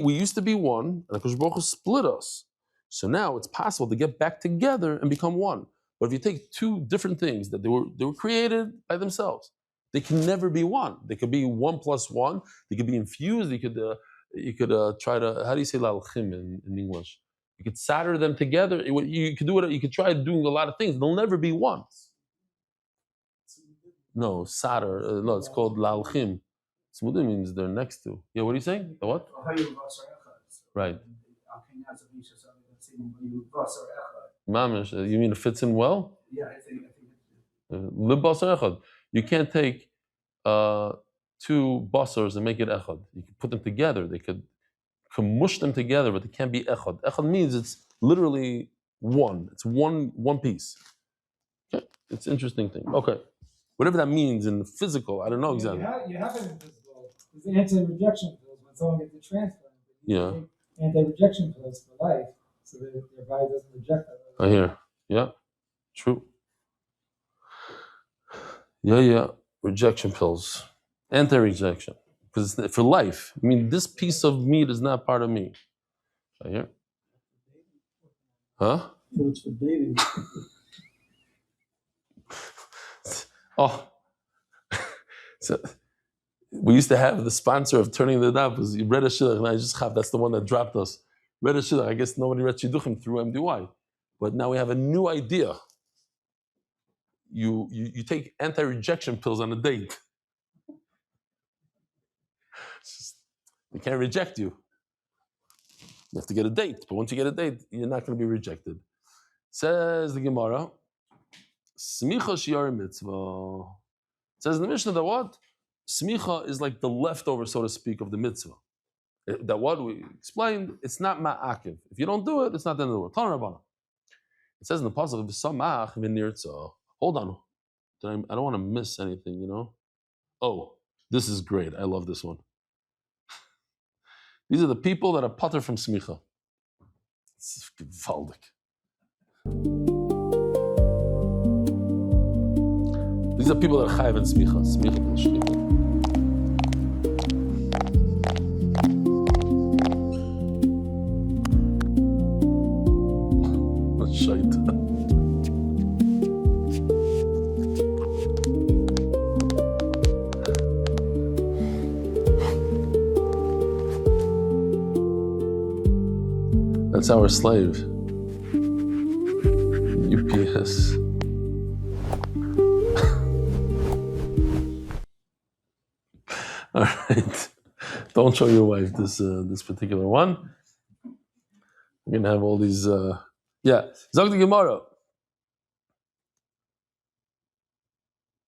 one, and HaKadosh Baruch Hu split us. So now it's possible to get back together and become one. But if you take 2 different things that they were created by themselves, they can never be one. They could be 1 + 1. They could be infused. You could try to, how do you say lalchim in English? You could solder them together. You could do it. You could try doing a lot of things. They'll never be one. No, solder. No, it's called lalchim. Smudim means they're next to. Yeah, what are you saying? The what? Right. Mamish, you mean it fits in well? Yeah, I think. Libasar echad. You can't take 2 basars and make it echad. You can put them together. They could mush them together, but they can't be echad. Echad means it's literally one. It's one piece. Okay, it's an interesting thing. Okay, whatever that means in the physical, I don't know exactly. You have it in physical. There's anti-rejection pills when someone gets a transplant. Yeah. Anti-rejection pills for life, so that their body doesn't reject them. I hear. Yeah, true. Yeah. Rejection pills, anti-rejection, because it's for life. I mean, this piece of meat is not part of me. I hear. Huh? It's for dating. Oh, so we used to have the sponsor of Turning the Daf was Red Shidduch, and I just have that's the one that dropped us. Red Shidduch. I guess nobody read Shidduchim through MDY, but now we have a new idea. You take anti-rejection pills on a date. They can't reject you. You have to get a date, but once you get a date, you're not going to be rejected. Says the Gemara, Smicha shiar mitzvah. Says in the Mishnah that what? Smicha is like the leftover, so to speak, of the mitzvah. That what we explained, it's not ma'akiv. If you don't do it, it's not the end of the world. Tana Rabbana. It says in the pasuk, "V'samach v'nirtza." Hold on, I don't want to miss anything, you know. Oh, this is great. I love this one. These are the people that are pater from smicha. It's gewaldig. These are people that are chayav in smicha. Smicha l'shchita. Shite. That's our slave. UPS. All right. Don't show your wife this particular one. We're gonna have all these. Zog the Gemara.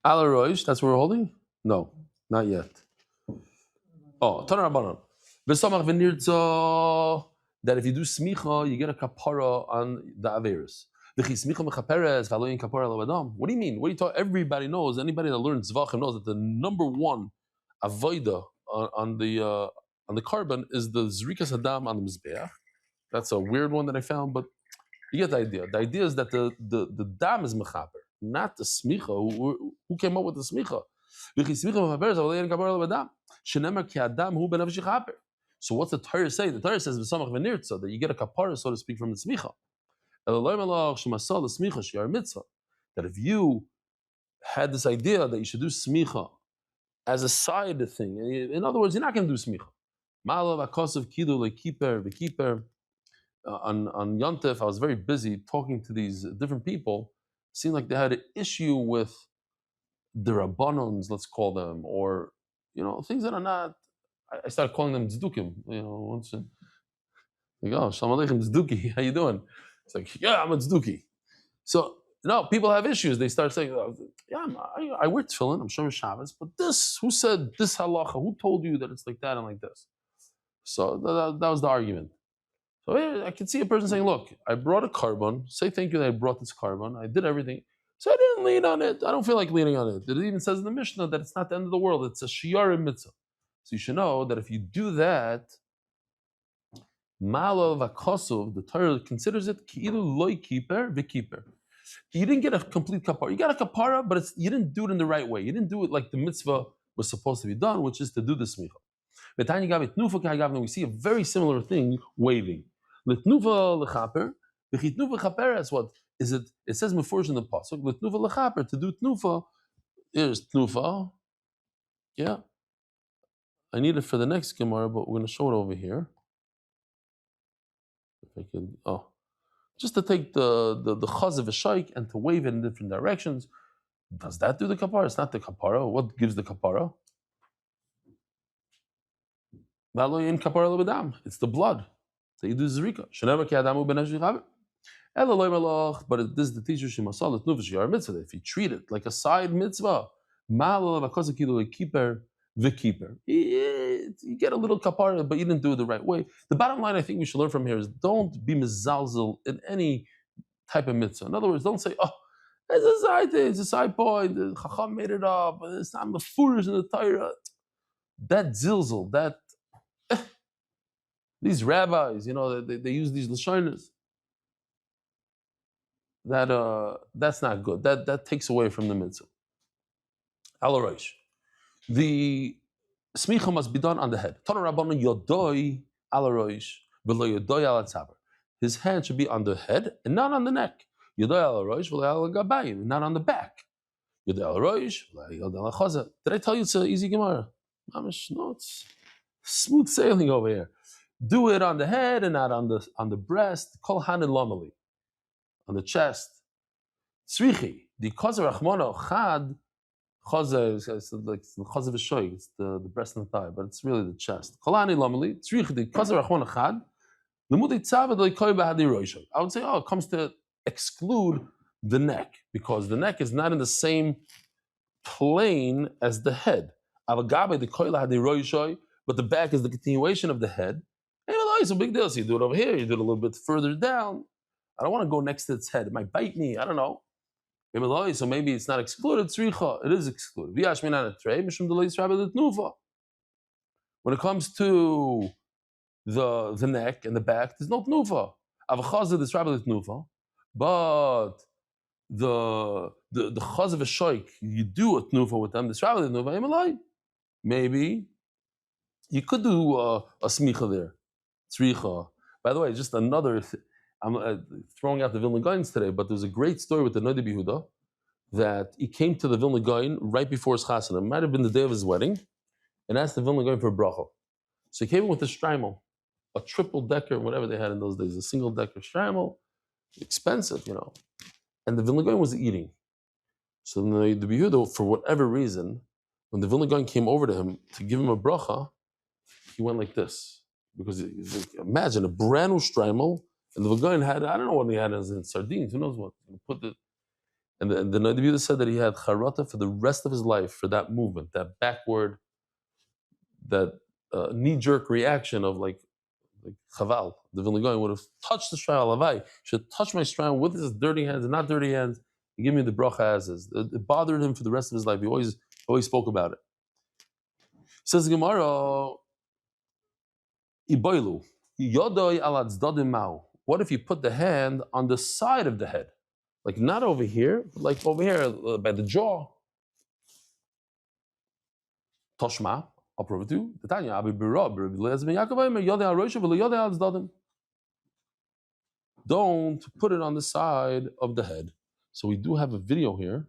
Ala Roish, that's what we're holding? No, not yet. Oh, Tana Rabbanan. V'samach v'nirtza, that if you do smicha, you get a kapara on the averis. V'chi smicha mechaperes v'aloyin kapara l'adam. What do you mean? What do you talk? Everybody knows, anybody that learns zvachim knows that the number one avoida on the carbon is the zrikas hadam on the mizbeach. That's a weird one that I found, but you get the idea. The idea is that the dam is mechaper. not the smicha. Who came up with the smicha? So what's the Torah say? The Torah says that you get a kapara, so to speak, from the smicha. That if you had this idea that you should do smicha as a side thing, in other words, you're not going to do smicha. On Yontef, I was very busy talking to these different people. It seemed like they had an issue with the rabbanons, let's call them, or things that are not. I started calling them tzdukim. Once like, oh, shalom aleichem tzduki, how you doing? It's like, yeah, I'm a tzduki. So people have issues. They start saying, yeah, I wear tefillin, I'm Shomer Shabbos, but who said this halacha? Who told you that it's like that and like this? So that was the argument. So I can see a person saying, look, I brought a carbon. Say thank you that I brought this carbon. I did everything. So I didn't lean on it. I don't feel like leaning on it. It even says in the Mishnah that it's not the end of the world. It's a shiyarim mitzvah. So you should know that if you do that, Malo v'kosov, the Torah considers it ki'ilu loy kiper v'kiper. You didn't get a complete kapara. You got a kapara, but you didn't do it in the right way. You didn't do it like the mitzvah was supposed to be done, which is to do the smicha. We see a very similar thing waving. Litnuva lechaper, v'chitnuva chaper. That's what is it? It says mefurish in the pasuk. Litnuva lechaper, to do tnufa. Here's tnufa. Yeah, I need it for the next gemara, but we're going to show it over here. If I could, just to take the chaz of a shaykh and to wave it in different directions. Does that do the kapara? It's not the kapara. What gives the kapara? It's the blood that you do zrika. But this is the teacher mitzvah. If you treat it like a side mitzvah, you get a little kapara, but you didn't do it the right way. The bottom line I think we should learn from here is don't be mezalzel in any type of mitzvah. In other words, don't say, it's a side point, the Chacham made it up, it's not mefurish in the Torah. That zilzel, these rabbis, they use these lashonos. That's not good. That takes away from the mitzvah. Alarosh. The smicha must be done on the head. His hand should be on the head and not on the neck. Not on the back. Did I tell you it's an easy Gemara? No, it's smooth sailing over here. Do it on the head and not on the breast. Kol hanin lamali, on the chest. Tzrichi, the kozer rachmano chad. Chaza is like the chaza v'shoy. It's the breast and the thigh, but it's really the chest. Kol hanin lamali. Tzrichi, the kozer rachmano chad. Lemudei tzavad leikoy b'hadi roishay. I would say, it comes to exclude the neck because the neck is not in the same plane as the head. Avagabe the koy lahadi roishay, but the back is the continuation of the head. It's a big deal. So you do it over here, you do it a little bit further down. I don't want to go next to its head. It might bite me. I don't know. So maybe it's not excluded. It is excluded. When it comes to the neck and the back, there's no tnufa. Avachaza is rabbi tnufa, but the chaz of a shoik, you do a tnufa with them. This rabbi tnufa. Maybe you could do a smicha there. Tzricha. By the way, just another. I'm throwing out the Vilna Gaons today, but there's a great story with the Noda B'Yehuda that he came to the Vilna Gaon right before his chasana. It might have been the day of his wedding, and asked the Vilna Gaon for a bracha. So he came in with a shtreimel, a triple decker, whatever they had in those days, a single decker shtreimel, expensive, And the Vilna Gaon was eating. So the B'Yehuda, for whatever reason, when the Vilna Gaon came over to him to give him a bracha, he went like this. Because imagine a brand new shtreimel, and the Vagain had, I don't know what he had as in sardines, who knows what. And the Noda B'Yehuda said that he had charata for the rest of his life for that movement, that backward, that knee-jerk reaction of like chaval. The Vilna Gaon would have touched the shtreimel, Lavai, should touch my shtreimel with his dirty hands and not dirty hands, and give me the bracha as is. It bothered him for the rest of his life. He always spoke about it. Says the Gemara, what if you put the hand on the side of the head? Like not over here, but like over here by the jaw. Toshma, I'll prove it to you. The Tanya, Abi Birab, Rabbi Eliezer ben Yaakov, Omer, Yodei HaRosh v'lo Yodei HaTzadim. Don't put it on the side of the head. So we do have a video here.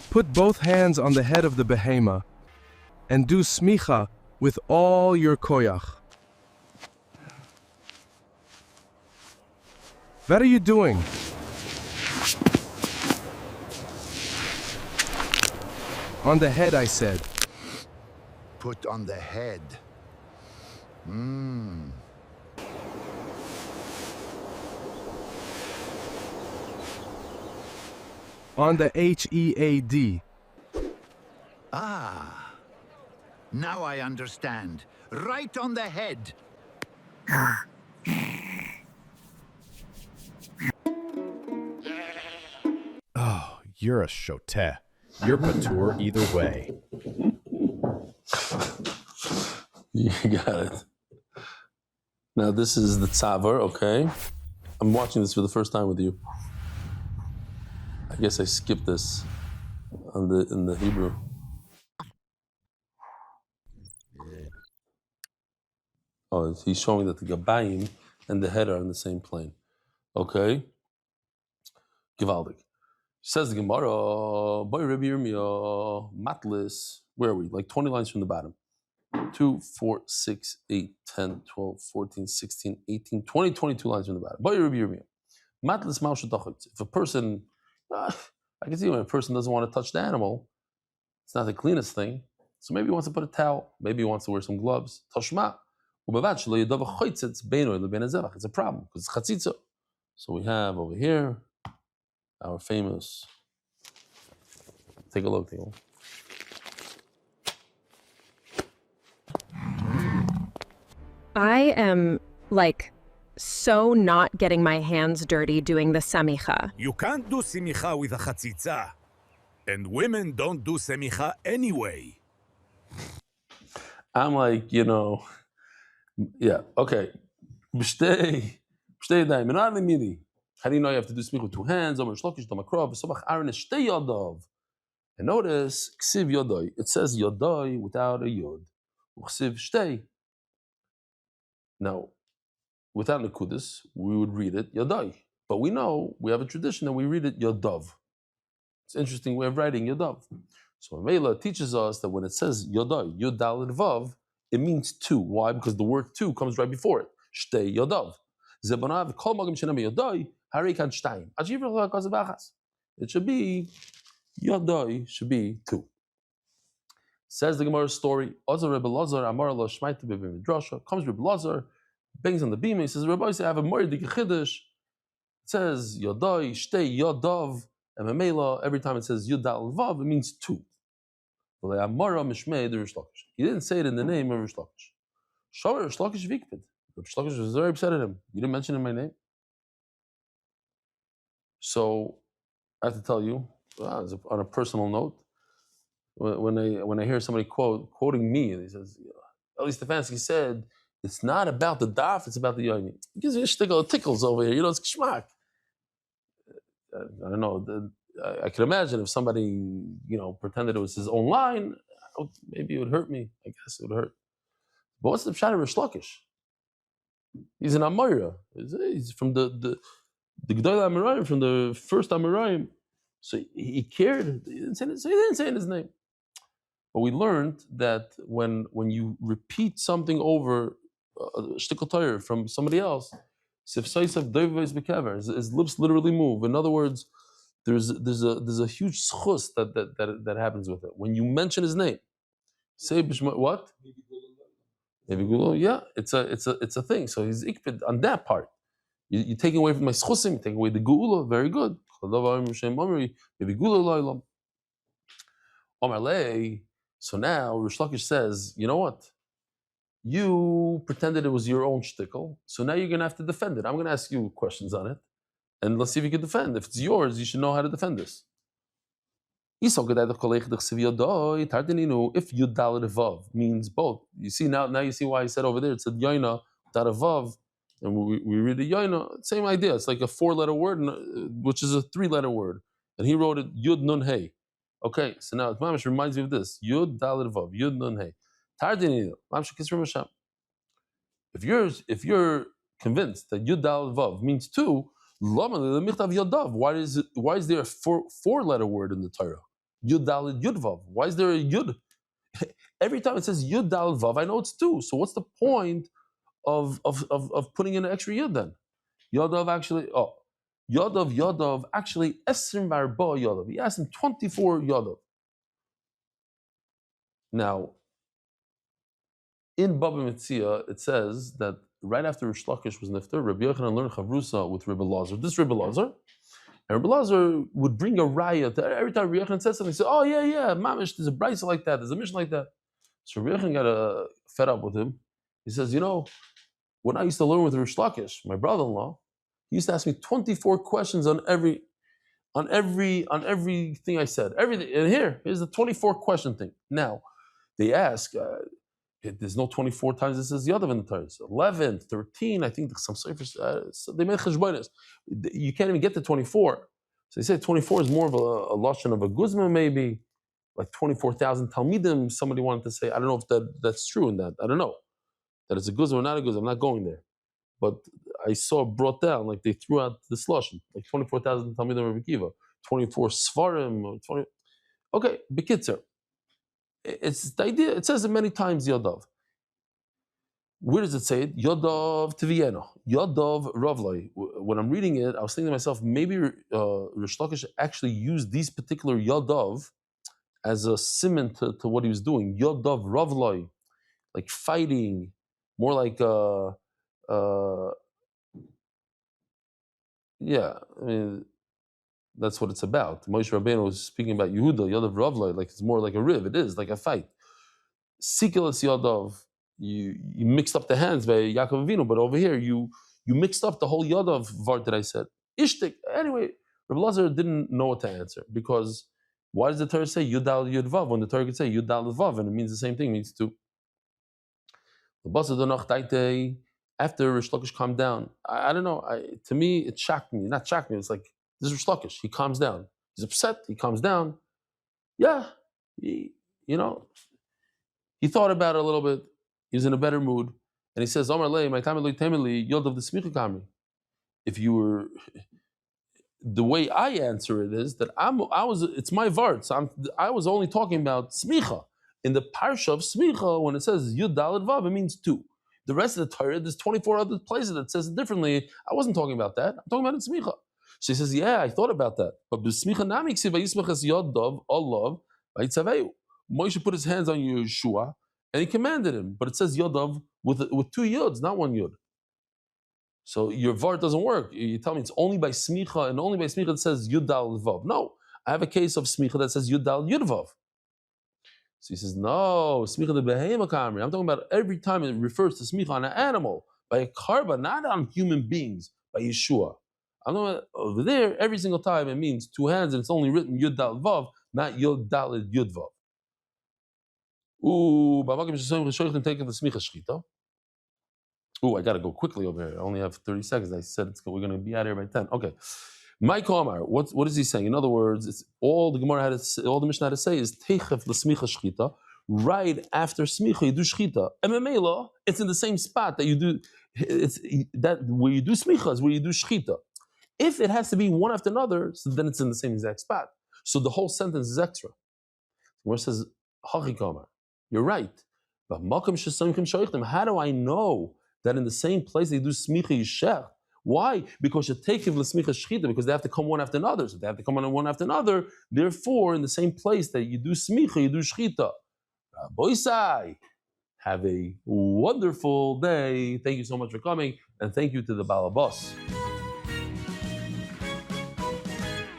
Put both hands on the head of the behema and do smicha with all your koyach. What are you doing? On the head, I said. Put on the head. On the H-E-A-D. Ah, now I understand. Right on the head. Oh, you're a shoteh. You're patur either way. You got it. Now this is the tzavar, okay? I'm watching this for the first time with you. I guess I skipped this in the Hebrew. Oh, he's showing that the gabayim and the head are in the same plane. Okay? Givaldik. Says the Gemara, Boy Rabbi Yirmiyah, Matlis. Where are we? Like 20 lines from the bottom. 2, 4, 6, 8, 10, 12, 14, 16, 18, 20, 22 lines from the bottom. Boy Rabbi Yirmiyah. Matlis Maushadachot. If a person, I can see when a person doesn't want to touch the animal, it's not the cleanest thing. So maybe he wants to put a towel. Maybe he wants to wear some gloves. Toshma. It's a problem because it's chatzitza. So we have over here our famous. Take a look, Theo. I am so not getting my hands dirty doing the samicha. You can't do semicha with a chatzitza. And women don't do semicha anyway. I'm like, yeah, okay. B'shtei yadayim, and only midi. How do you know you have to do smicha with 2 hands? Omer shlokish damakrov, v'sobach aaron shtei yadav. And notice, ksiv yodai. It says yodai without a yod. Ksiv shtei. Now, without nekudis, we would read it yodai. But we know, we have a tradition that we read it yodav. It's an interesting way of writing yodav. So Mela teaches us that when it says yodai, yod daled vav, it means 2. Why? Because the word 2 comes right before it. Shtei yodav. Zebanav kol magam shenam yodai harikan shtayim. It should be yodai should be 2. Says the Gemara story. Ozar Rebbe Lazar Amar lo shmaita b'midrasha. Comes Rebbe Lazar, bangs on the beam. He says, Rabbi, I have a moedik chiddush. It says yodai shtei yodav. And Mamela, every time it says Yudal Vav, it means 2. He didn't say it in the name of Rish Lakish. Shor Rish Lakish Vikpid. Rish Lakish was very upset at him. You didn't mention in my name. So I have to tell you, on a personal note, when I hear somebody quoting me, and he says, Eli Stefansky said, it's not about the daf, it's about the yomi. It gives me a shtickle of tickles over here. It's kishmak. I don't know. I could imagine if somebody, pretended it was his own line, maybe it would hurt me. I guess it would hurt. But what's the pshat of Rish Lakish? He's an Amoira. He's from the G'dayla Amoraim, from the first Amoraim. So he cared. He didn't say in his name. But we learned that when you repeat something over a shtickle Torah from somebody else, his lips literally move. In other words, there's a huge schus that happens with it. When you mention his name, say what? Maybe Google, yeah, it's a thing. So he's ikpid on that part. You're taking away from my schusim, you're taking away the geula, very good. Maybe geula. So now Rish Lakish says, you know what? You pretended it was your own shtickle, so now you're going to have to defend it. I'm going to ask you questions on it, and let's see if you can defend. If it's yours, you should know how to defend this. If Yudal Vav means both. You see now you see why he said over there, it said Yoina without a Vav, and we read the Yoina, same idea. It's like a 4-letter word, which is a 3-letter word. And he wrote it Yud Nun Hey. Okay, so now Mamish reminds me of this. Yud Dalet Vav, Yud Nun Hey. Tardini, Mamish Kisrim Hashem. If you're convinced that Yud Dalet Vav means 2, why is there a 4-letter word in the Torah? Yud Dalet Yud Vav. Why is there a Yud? Every time it says Yud Dalet Vav, I know it's 2. So what's the point of putting in an extra Yud then? Yadav actually, Yadav actually, Esrim Barba Yadav. He asked him 24 Yadav. Now, in Baba Metzia, it says that right after Rish Lakish was nifter, Rabbi Yochanan learned Chavrusa with Rabbi Lazar. This Rabbi Lazar, and Rabbi Lazar would bring a raya to every time Rabbi Yochanan said something. He said, "Oh yeah, Mamish, there's a brisa like that, there's a mission like that." So Rabbi Yochanan got fed up with him. He says, when I used to learn with Rish Lakish, my brother-in-law, he used to ask me 24 questions on everything I said. Everything. And here's the 24 question thing. Now, they ask. There's no 24 times it says Yadav in the Torah. 11, 13, I think some surface, they made cheshbonos. You can't even get to 24. So they say 24 is more of a lashon of a guzma maybe, like 24,000 talmidim. Somebody wanted to say, I don't know if that's true in that. I don't know. That it's a guzma or not a guzma. I'm not going there. But I saw brought down, like they threw out this lashon, like 24,000 talmidim Rabbi Kiva, 24 svarim, or 20. Okay, bekitzer. It's the idea. It says it many times Yadav. Where does it say it? Yadav Tivieno. Yadav Ravlai. When I'm reading it, I was thinking to myself, maybe Rish Lakish actually used these particular Yadav as a simon to what he was doing. Yadav Ravlai, like fighting, more like yeah. I mean, that's what it's about. Moshe Rabbeinu was speaking about Yehuda, Yadav Ravlai, like it's more like a riv. It is like a fight. Sikilas Yadav, you mixed up the hands by Yaakov Avinu, but over here you mixed up the whole Yadav vart that I said. Ishtik. Anyway, Rabbi Lazar didn't know what to answer because why does the Torah say Yudal Yudvav when the Torah could say Yudal Vav and it means the same thing, it means 2. The Basa Donach Taitei, after Rish Lakish calmed down, I don't know. To me, it shocked me. Not shocked me. It's like, this is Rish Lakish. He calms down. He's upset. He calms down. Yeah, he thought about it a little bit. He was in a better mood, and he says, "Omar lei, my time loy temeli yod of the smicha kamri." If you were, the way I answer it is that it's my vart. So I was only talking about smicha in the parsha of smicha when it says yud daled vav. It means 2. The rest of the Torah, there's 24 other places that says it differently. I wasn't talking about that. I'm talking about it smicha. She says, yeah, I thought about that. But b'smicha nami ksiv vayismach es yadav olav vayitzaveyu. Moshe put his hands on Yeshua and he commanded him. But it says yadav with 2 yuds, not 1 yud. So your vart doesn't work. You tell me it's only by smicha and only by smicha that says yud dal vav. No, I have a case of smicha that says yud dal yud vav. So he says, no, smicha the behema kamri. I'm talking about every time it refers to smicha on an animal, by a karba, not on human beings, by Yeshua. I'm talking about over there, every single time it means 2 hands, and it's only written yud dal vav, not yud dal yud vav. Ooh, taking the smicha shchita. Ooh, I got to go quickly over here. I only have 30 seconds. I said we're going to be out here by 10. Okay. Mike Omar, what is he saying? In other words, it's all the Gemara had to say, all the Mishnah had to say is Teichef l'smicha shchita. Right after smicha, you do shchita. MMA law, it's in the same spot that you do. It's that where you do smicha is where you do shchita. If it has to be one after another, so then it's in the same exact spot. So the whole sentence is extra. Where it says Hachi Omar, you're right. But how do I know that in the same place they do smicha yishech? Why? Because you take l'smicha shchita, because they have to come one after another. So they have to come one after another. Therefore, in the same place that you do smicha, you do shchita. Boisai, have a wonderful day. Thank you so much for coming, and thank you to the Balabas.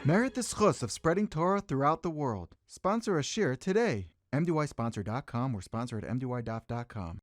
Merit the schus of spreading Torah throughout the world. Sponsor a shir today. MDYsponsor.com or sponsor at MDYDaf.com.